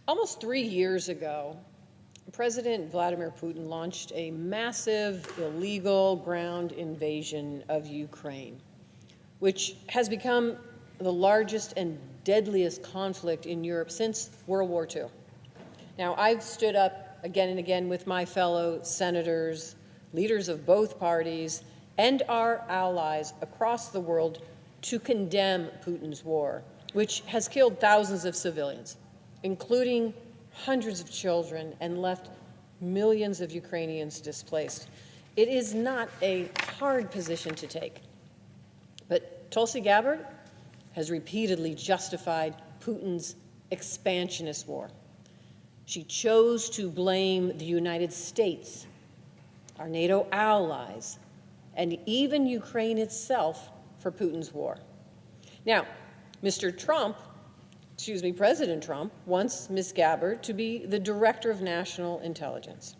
Almost 3 years ago, President Vladimir Putin launched a massive, illegal ground invasion of Ukraine, which has become the largest and deadliest conflict in Europe since World War II. Now, I've stood up again and again with my fellow senators, leaders of both parties, and our allies across the world to condemn Putin's war, which has killed thousands of civilians, including hundreds of children, and left millions of Ukrainians displaced. It is not a hard position to take. But Tulsi Gabbard has repeatedly justified Putin's expansionist war. She chose to blame the United States, our NATO allies, and even Ukraine itself for Putin's war. Now, President Trump wants Ms. Gabard to be the Director of National Intelligence.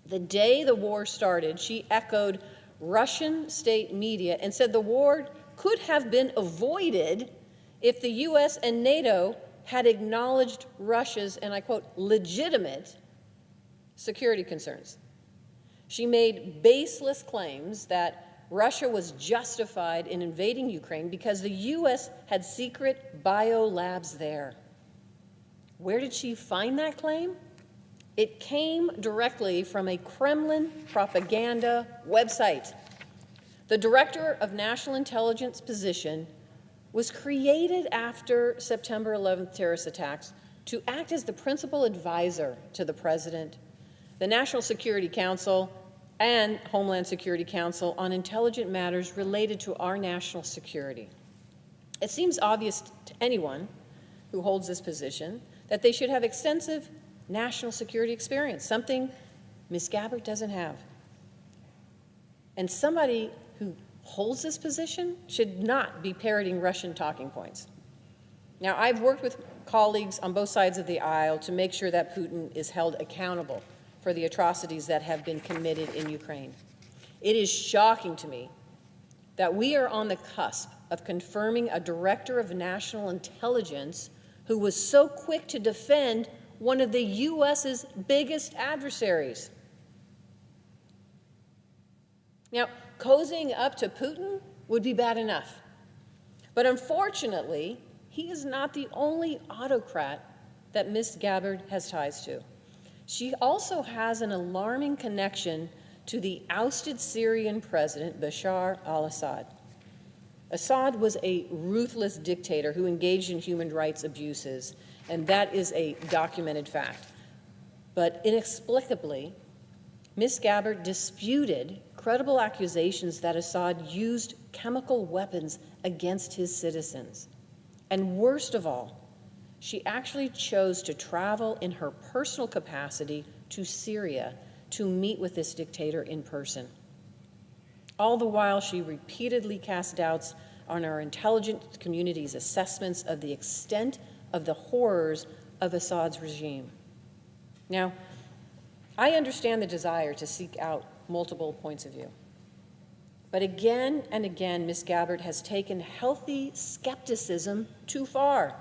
The day the war started, she echoed Russian state media and said the war could have been avoided if the U.S. and NATO had acknowledged Russia's, and I quote, legitimate security concerns. She made baseless claims that Russia was justified in invading Ukraine because the U.S. had secret biolabs there. Where did she find that claim? It came directly from a Kremlin propaganda website. The Director of National Intelligence position was created after September 11th terrorist attacks to act as the principal advisor to the President, the National Security Council, and Homeland Security Council on intelligent matters related to our national security. It seems obvious to anyone who holds this position that they should have extensive national security experience, something Ms. Gabbard doesn't have. And somebody who holds this position should not be parroting Russian talking points. Now, I've worked with colleagues on both sides of the aisle to make sure that Putin is held accountable for the atrocities that have been committed in Ukraine. It is shocking to me that we are on the cusp of confirming a Director of National Intelligence who was so quick to defend one of the U.S.'s biggest adversaries. Now, cozying up to Putin would be bad enough. But unfortunately, he is not the only autocrat that Ms. Gabbard has ties to. She also has an alarming connection to the ousted Syrian president, Bashar al-Assad. Assad was a ruthless dictator who engaged in human rights abuses, and that is a documented fact. But inexplicably, Ms. Gabbard disputed credible accusations that Assad used chemical weapons against his citizens. And worst of all, she actually chose to travel in her personal capacity to Syria to meet with this dictator in person. All the while, she repeatedly cast doubts on our intelligence community's assessments of the extent of the horrors of Assad's regime. Now, I understand the desire to seek out multiple points of view. But again and again, Ms. Gabbard has taken healthy skepticism too far,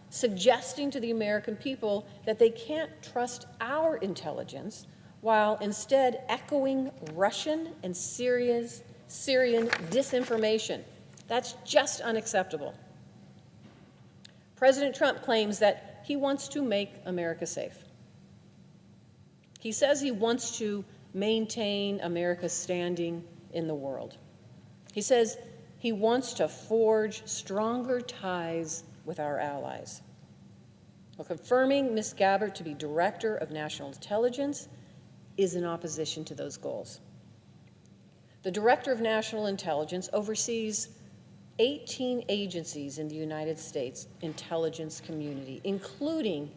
suggesting to the American people that they can't trust our intelligence, while instead echoing Russian and Syrian disinformation. That's just unacceptable. President Trump claims that he wants to make America safe. He says he wants to maintain America's standing in the world. He says he wants to forge stronger ties with our allies. Well, confirming Ms. Gabbard to be Director of National Intelligence is in opposition to those goals. The Director of National Intelligence oversees 18 agencies in the United States intelligence community, including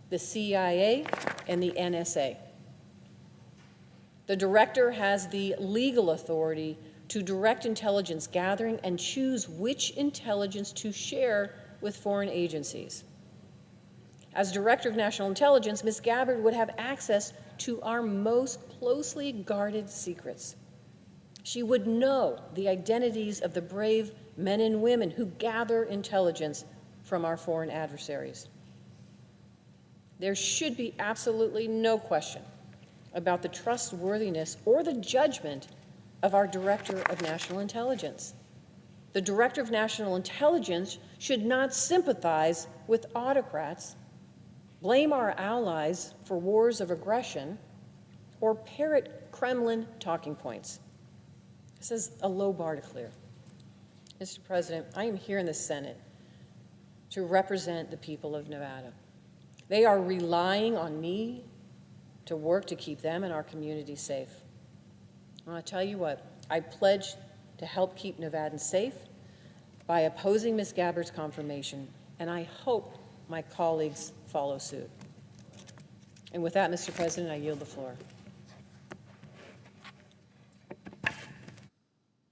the CIA and the NSA. The Director has the legal authority to direct intelligence gathering and choose which intelligence to share with foreign agencies. As Director of National Intelligence, Ms. Gabbard would have access to our most closely guarded secrets. She would know the identities of the brave men and women who gather intelligence from our foreign adversaries. There should be absolutely no question about the trustworthiness or the judgment of our Director of National Intelligence. The Director of National Intelligence should not sympathize with autocrats, blame our allies for wars of aggression, or parrot Kremlin talking points. This is a low bar to clear. Mr. President, I am here in the Senate to represent the people of Nevada. They are relying on me to work to keep them and our community safe. And I'll tell you what, I pledge to help keep Nevadans safe by opposing Ms. Gabbard's confirmation, and I hope my colleagues follow suit. And with that, Mr. President, I yield the floor.